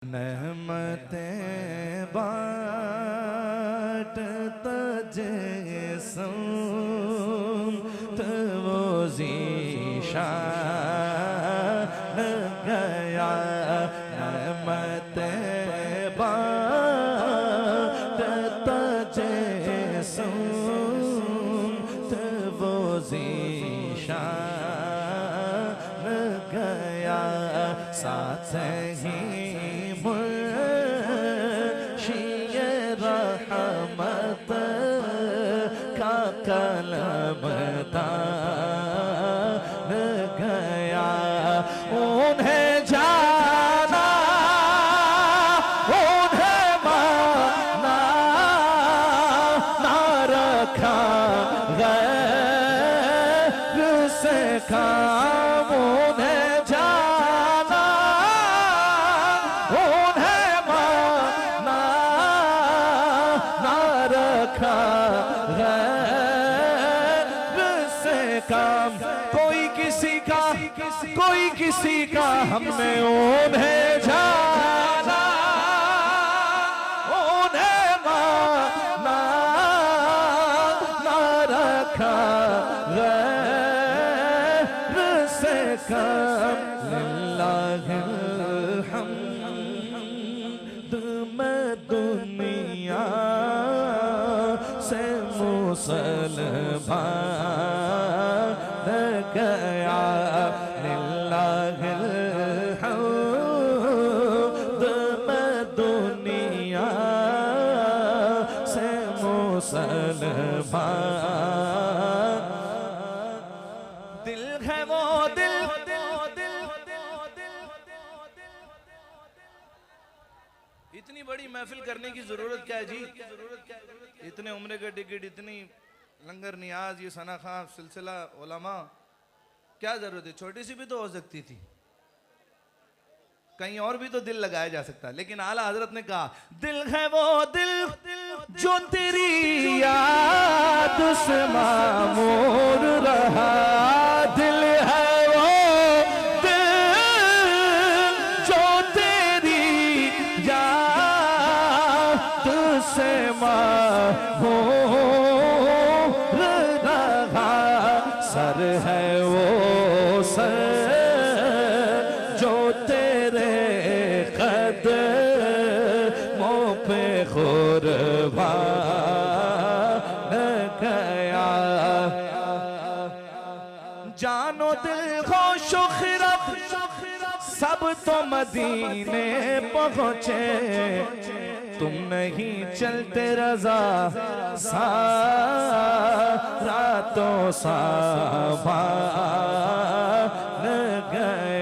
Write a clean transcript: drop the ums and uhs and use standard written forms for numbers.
रहमतें बाँटता जैसूं वो ज़ीशान गया। रहमतें बाँटता जैसूं वो ज़ीशान गया। साथ ही रहमत का कलम तान गया। उन्हें जाना उन्हें माना ना रखा गैर से काम। उन्हें जाना उन्हें माना ना रखा गैर से काम। कोई किसी का हमने उन्हें जाना उन्हें माना ना रखा गैर से काम। लिल्लाहिल हम्द मैं दुनिया से मुसलमान गया। लिल्लाहिल हम्द मैं दुनिया से मुसलमान। दिल है वो दिल इतनी बड़ी महफिल करने की जरूरत क्या है जी? इतने उम्र का टिकट, इतनी लंगर नियाज, ये सना खां सिलसिला उलमा, क्या जरूरत है? छोटी सी भी तो हो सकती थी, कहीं और भी तो दिल लगाया जा सकता। लेकिन आला हजरत ने कहा दिल है वो दिल जो तेरी याद से मामूर रहा। दिल है वो दिल जो तेरी याद से मामूर रहा। सर है वो सर जो तेरे कदमों पे कुर्बान गया। जानो दिल हो शुखरत सब तो मदीने पहुँचे। तुम नहीं चलते रजा सारा तो सामान गया।